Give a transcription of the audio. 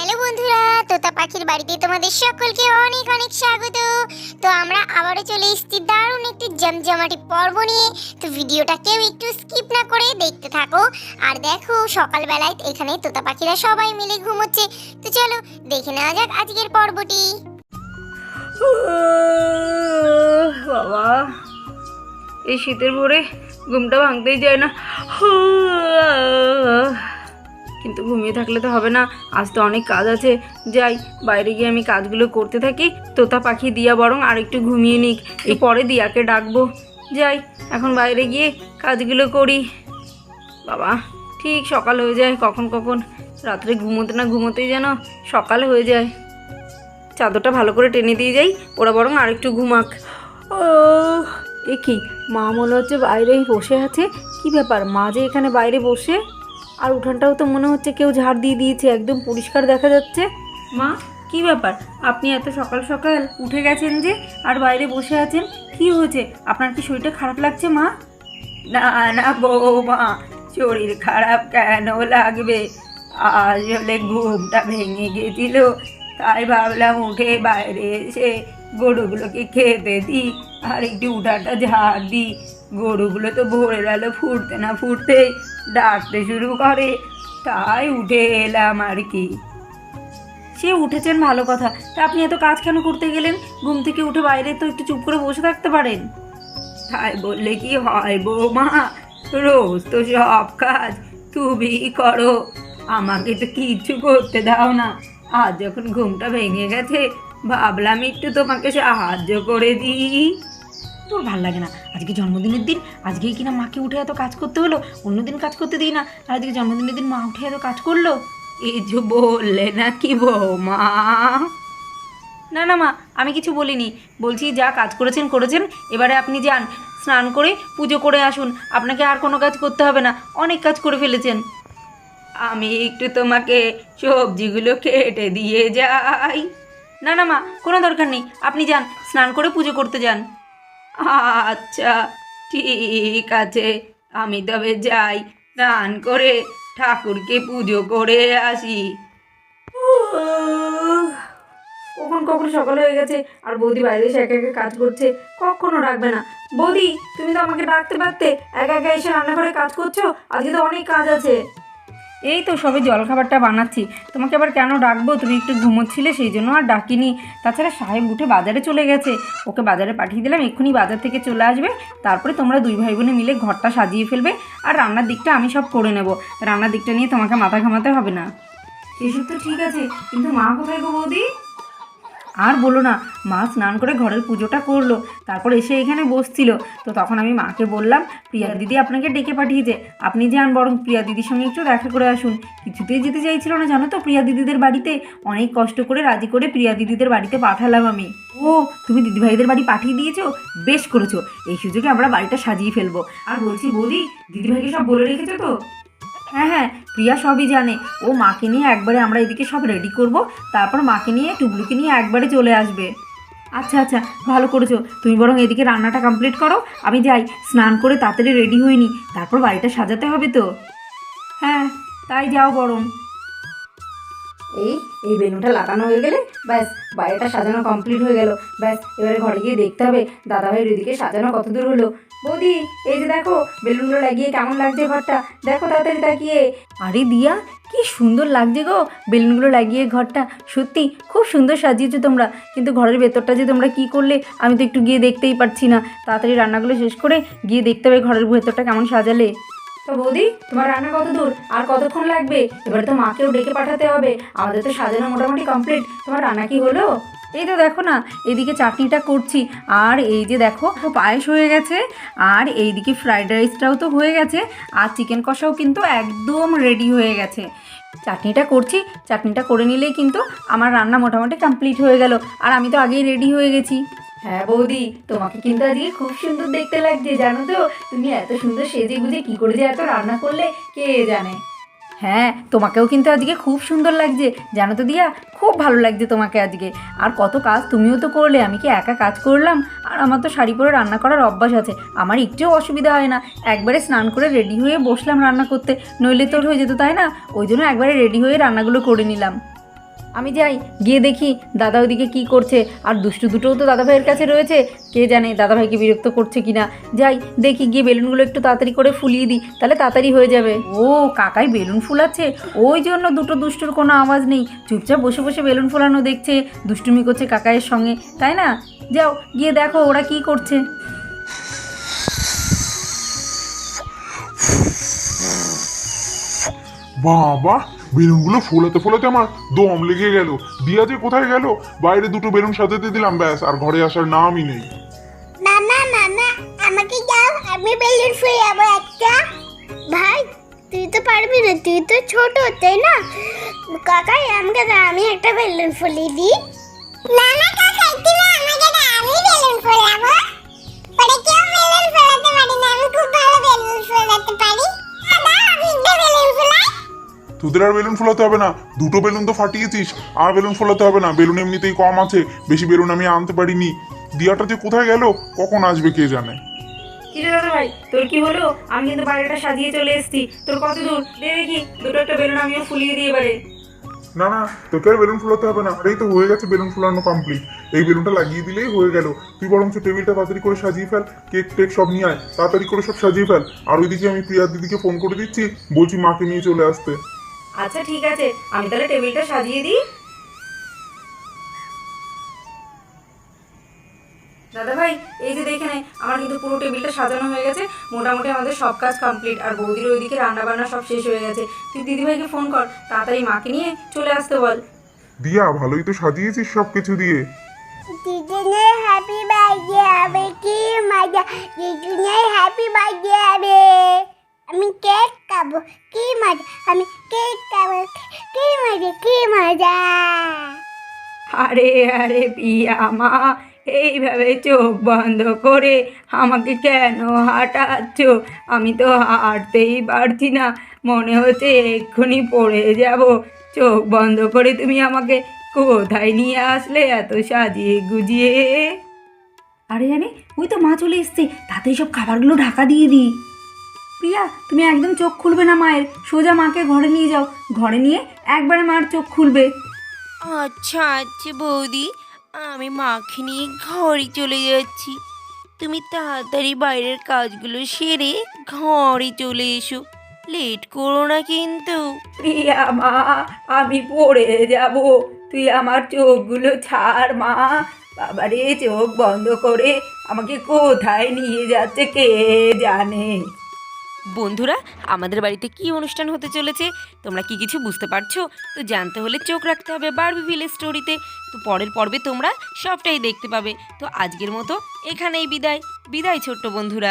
Hello বন্ধুরা, তোতা পাখির বাড়িতে তোমাদের সকলকে অনেক অনেক স্বাগত। তো আমরা আবারও চলে এসেছি দারুণ একটি জমজমাটি পর্ব নিয়ে। তো ভিডিওটা কেউ একটু স্কিপ না করে দেখতে থাকো। আর দেখো সকালবেলায় এখানে তোতা পাখিরা সবাই মিলে ঘুমোচ্ছে। তো চলো দেখে নেওয়া যাক আজকের পর্বটি। বাবা, এই শীতের ভোরে ঘুমটা ভাঙতেই যায় না। কিন্তু ঘুমিয়ে থাকলে তো হবে না, আজ তো অনেক কাজ আছে। যাই বাইরে গিয়ে আমি কাজগুলো করতে থাকি। তোতা পাখি দিয়া বরং আর একটু ঘুমিয়ে নিক, এই পরে দিয়াকে ডাকবো। যাই এখন বাইরে গিয়ে কাজগুলো করি। বাবা, ঠিক সকাল হয়ে যায় কখন কখন, রাত্রে ঘুমোতে না ঘুমোতেই যেন সকাল হয়ে যায়। চাদরটা ভালো করে টেনে দিয়ে যাই, ওরা বরং আর একটু ঘুমাক। ও এ কি, মা মনে হচ্ছে বাইরেই বসে আছে। কি ব্যাপার, মা যে এখানে বাইরে বসে? আর উঠানটাও তো মনে হচ্ছে কেউ ঝাড় দিয়ে দিয়েছে, একদম পরিষ্কার দেখা যাচ্ছে। মা, কি ব্যাপার, আপনি এত সকাল সকাল উঠে গেছেন যে আর বাইরে বসে আছেন? কি হয়েছে, আপনার কি শরীরটা খারাপ লাগছে মা? না না বৌমা, শরীর খারাপ কেন লাগবে? আসলে ঘুমটা ভেঙে গেছিল, তাই ভাবলাম উঠে বাইরে এসে গরুগুলোকে খেতে দিই আর একটু উঠানটা ঝাড় দিই। গরুগুলো তো ভোরের আলো ফুটতে না ফুটতেই ডাকতে শুরু করে, তাই উঠে এলাম আর কি। সে উঠেছেন ভালো কথা, তা আপনি এত কাজ কেন করতে গেলেন? ঘুম থেকে উঠে বাইরে তো একটু চুপ করে বসে থাকতে পারেন। তাই বললে কি হয় বৌমা, রোজ তো সব কাজ তুমি করো, আমাকে তো কিচ্ছু করতে দাও না। আজ যখন ঘুমটা ভেঙে গেছে ভাবলাম একটু তোমাকে সাহায্য করে দিই। তোর ভাল লাগে না? আজকে জন্মদিনের দিন, আজকেই কিনা মাকে উঠে এত কাজ করতে হলো। অন্যদিন কাজ করতে দিই না, আর আজকে জন্মদিনের দিন মা উঠে এত কাজ করলো। এই যে বললে নাকি বৌমা? না না মা, আমি কিছু বলিনি। বলছি যা কাজ করেছেন করেছেন, এবারে আপনি যান, স্নান করে পুজো করে আসুন। আপনাকে আর কোনো কাজ করতে হবে না, অনেক কাজ করে ফেলেছেন। আমি একটু তোমাকে সবজিগুলো কেটে দিয়ে যাই। না না মা, কোনো দরকার নেই, আপনি যান, স্নান করে পুজো করতে যান। আচ্ছা ঠিক আছে, আমি তবে যাই, স্নান করে ঠাকুরকে পুজো করে আসি। কখন কখন সকাল হয়ে গেছে আর বৌদি বাইরে এসে একা একা কাজ করছে, কখনো ডাকবে না। বৌদি, তুমি তো আমাকে ডাকতে পারতে, একা একা এসে রান্নাঘরে কাজ করছো, আজকে তো অনেক কাজ আছে। এই তো সবে জলখাবারটা বানাচ্ছি, তোমাকে আবার কেন ডাকবো? তুমি একটু ঘুমোচ্ছিলে সেই জন্য আর ডাকিনি। তাছাড়া সাহেব উঠে বাজারে চলে গেছে, ওকে বাজারে পাঠিয়ে দিলাম, এক্ষুনি বাজার থেকে চলে আসবে। তারপরে তোমরা দুই ভাই বোনে মিলে ঘরটা সাজিয়ে ফেলবে, আর রান্নার দিকটা আমি সব করে নেব। রান্নার দিকটা নিয়ে তোমাকে মাথা ঘামাতে হবে না। এসব তো ঠিক আছে, কিন্তু মা কোথায় গো বৌদি? আর বলো না, মা স্নান করে ঘরের পুজোটা করলো, তারপর এসে এখানে বসছিল। তো তখন আমি মাকে বললাম প্রিয়া দিদি আপনাকে ডেকে পাঠিয়েছে, আপনি যান বরং প্রিয়া দিদির সঙ্গে একটু দেখা করে আসুন। কিছুতেই যেতে চাইছিল না জানো তো প্রিয়া দিদিদের বাড়িতে, অনেক কষ্ট করে রাজি করে প্রিয়া দিদিদের বাড়িতে পাঠালাম আমি। ও, তুমি দিদিভাইদের বাড়ি পাঠিয়ে দিয়েছো, বেশ করেছো। এই সুযোগে আমরা বাড়িটা সাজিয়ে ফেলবো। আর বলছি বৌদি, দিদিভাইকে সব বলে রেখেছো তো? হ্যাঁ হ্যাঁ, প্রিয়া সবই জানে। ও মাকে নিয়ে একবারে আমরা এদিকে সব রেডি করব, তারপর মাকে নিয়ে টুবলুকে নিয়ে একবারে চলে আসবে। আচ্ছা আচ্ছা, ভালো করেছো। তুমি বরং এদিকে রান্নাটা কমপ্লিট করো, আমি যাই স্নান করে তাড়াতাড়ি রেডি হয়ে নিই, তারপর বাড়িটা সাজাতে হবে তো। হ্যাঁ, তাই যাও বরং। এই বেলুনটা লাগানো হয়ে গেলে ব্যাস, বাইরেটা সাজানো কমপ্লিট হয়ে গেল। ব্যাস, এবারে ঘরে গিয়ে দেখতে হবে দাদাভাইয়ের ওইদিকে সাজানো কত দূর হলো। বৌদি, এই যে দেখো বেলুনগুলো লাগিয়ে কেমন লাগছে ঘরটা, দেখো তাড়াতাড়ি তাকিয়ে। আরে দিয়া, কি সুন্দর লাগছে গো বেলুনগুলো লাগিয়ে ঘরটা, সত্যি খুব সুন্দর সাজিয়েছো তোমরা। কিন্তু ঘরের ভেতরটা যে তোমরা কি করলে আমি তো একটু গিয়ে দেখতেই পারছি না। তাড়াতাড়ি রান্নাগুলো শেষ করে গিয়ে দেখতে হবে ঘরের ভেতরটা কেমন সাজালে। তো বৌদি, তোমার রান্না কত দূর, আর কতক্ষণ লাগবে? এবারে তো মাকেও ডেকে পাঠাতে হবে, আমাদের তো সাজানো মোটামুটি কমপ্লিট। তোমার রান্না কি হলো? এই তো দেখো না, এইদিকে চাটনিটা করছি, আর এই যে দেখো পায়েস হয়ে গেছে, আর এইদিকে ফ্রাইড রাইসটাও তো হয়ে গেছে, আর চিকেন কষাও কিন্তু একদম রেডি হয়ে গেছে। চাটনিটা করছি, চাটনিটা করে নিলেই কিন্তু আমার রান্না মোটামুটি কমপ্লিট হয়ে গেল, আর আমি তো আগেই রেডি হয়ে গেছি। হ্যাঁ বৌদি, তোমাকে কিন্তু আজকে খুব সুন্দর দেখতে লাগছে জানো তো। তুমি এত সুন্দর সেজে গুজে কী করে যে এত রান্না করলে কে জানে। হ্যাঁ, তোমাকেও কিন্তু আজকে খুব সুন্দর লাগছে জানো তো দিয়া, খুব ভালো লাগছে তোমাকে আজকে। আর কত কাজ তুমিও তো করলে, আমি কি একা কাজ করলাম? আর আমার তো শাড়ি পরে রান্না করার অভ্যাস আছে, আমার একটুও অসুবিধা হয় না। একবারে স্নান করে রেডি হয়ে বসলাম রান্না করতে, নইলে তোর হয়ে যেত তাই না? ওই জন্য একবারে রেডি হয়ে রান্নাগুলো করে নিলাম। আমি যাই, গিয়ে দেখি দাদা ওদিকে কি করছে। আর দুষ্টু দুটোও তো দাদা ভাইয়ের কাছে রয়েছে, কে জানে দাদা ভাইকে বিরক্ত করছে কিনা। যাই দেখি, গিয়ে বেলুনগুলো একটু তাড়াতাড়ি করে ফুলিয়ে দিই, তাহলে তাড়াতাড়ি হয়ে যাবে। ও কাকাই বেলুন ফুলাচ্ছে, ওই জন্য দুটো দুষ্টুর কোনো আওয়াজ নেই, চুপচাপ বসে বসে বেলুন ফোলানো দেখছে, দুষ্টুমি করছে কাকাইয়ের সঙ্গে, তাই না? যাও গিয়ে দেখো ওরা কি করছে। বাবা, বেলুনগুলো ফোলাতে ফোলাতে আমার দম লেগে গেল। দিয়া যে কোথায় গেল? বাইরে দুটো বেলুন সাজাতে দিলাম, ব্যাস, আর ঘরে আসার নামই নেই। মামা মামা আমাকে দাও, আমি বেলুন ফুলাবো একটা। ভাই তুই তো পারবি না, তুই তো ছোট, তাই না? কাকাই আমাকে দাও, আমি একটা বেলুন ফুলিয়ে দিই। না না কাকাই, তুমি আমাকে দাও, আমি বেলুন ফোলাবো। পরে কেউ বেলুন ফোলাতে পারি না, আমি খুব ভালো বেলুন ফোলাতে পারি। দাও আমি একটা বেলুন ফোলাই। তোদের আর বেলুন ফোলাতে হবে না, দুটো বেলুন তো ফাটিয়েছিস, আর বেলুন ফোলাতে হবে না। বেলুন এমনিতেই কম আছে, বেশি বেলুন আমি আনতে পারিনি। দিয়াটা যে কোথায় গেল, কখন আসবে কে জানে। কি রে দাদা ভাই, তোর কি হলো? আমি কিন্তু বাইরেটা সাজিয়ে চলে এসেছি, তোর কত দূর? দে দেখি দুটো একটা বেলুন আমিও ফুলিয়ে দিই এবারে। না না, তোকে আর বেলুন ফোলাতে হবে না, এই তো হয়ে গেছে বেলুন ফোলানো কমপ্লিট। এই বেলুনটা লাগিয়ে দিলেই হয়ে গেল। তুই বরঞ্চ টেবিলটা তাড়াতাড়ি করে সাজিয়ে ফেল, কেক টেক সব নিয়ে আয়, তাড়াতাড়ি করে সব সাজিয়ে ফেল। আর ওইদিকে আমি প্রিয়ার দিদিকে ফোন করে দিচ্ছি, বলছি মাকে নিয়ে চলে আসতে। আচ্ছা ঠিক আছে, আমি তাহলে টেবিলটা সাজিয়ে দিই। দাদা ভাই এই যে দেখে নে, আমার কিন্তু পুরো টেবিলটা সাজানো হয়ে গেছে, মোটামুটি আমাদের সব কাজ কমপ্লিট। আর বৌদির ওইদিকে রান্না বান্না সব শেষ হয়ে গেছে। তুই দিদিভাইকে ফোন কর, তাড়াতাড়ি মাকে নিয়ে চলে আসতে বল। দিয়া, ভালোই তো সাজিয়েছিস সব কিছু দিয়ে। দিদিনের হ্যাপি বার্থডে হবে, কি মজা! দিদিনের হ্যাপি বার্থডে হবে, আমি কেক খাবো, কি মজা! আমি কেক খাবো, কি মজা, কি মজা! আরে আরে পিয়া মা, এইভাবে চোখ বন্ধ করে আমাকে কেন হাঁটাচ্ছ? আমি তো হাঁটতেই পারছি না, মনে হচ্ছে এক্ষুনি পড়ে যাব। চোখ বন্ধ করে তুমি আমাকে কোথায় নিয়ে আসলে এত সাজিয়ে গুজিয়ে? আরে জানি, ওই তো মা চলে এসছে, তাতে সব খাবারগুলো ঢাকা দিয়ে দিই। প্রিয়া তুমি একদম চোখ খুলবে না মায়ের, সোজা মাকে ঘরে নিয়ে যাও, ঘরে নিয়ে একবারে মার চোখ খুলবে। আচ্ছা আচ্ছা বৌদি, আমি মাকে নিয়ে ঘরে চলে যাচ্ছি। তুমি তাড়াতাড়ি বাইরের কাজগুলো সেরে ঘরে চলে এসো, লেট করো না কিন্তু। প্রিয়া মা, আমি পড়ে যাব, তুই আমার চোখগুলো ছাড় মা। বাবারে, চোখ বন্ধ করে আমাকে কোথায় নিয়ে যাচ্ছে কে জানে। বন্ধুরা, আমাদের বাড়িতে কি অনুষ্ঠান হতে চলেছে তোমরা কি কিছু বুঝতে পারছো? তো জানতে হলে চোখ রাখতে হবে বারবি ভিলেজ স্টোরিতে। তো পরের পর্বে তোমরা সবটাই দেখতে পাবে। তো আজকের মতো এখানেই বিদায় বিদায় ছোট্ট বন্ধুরা।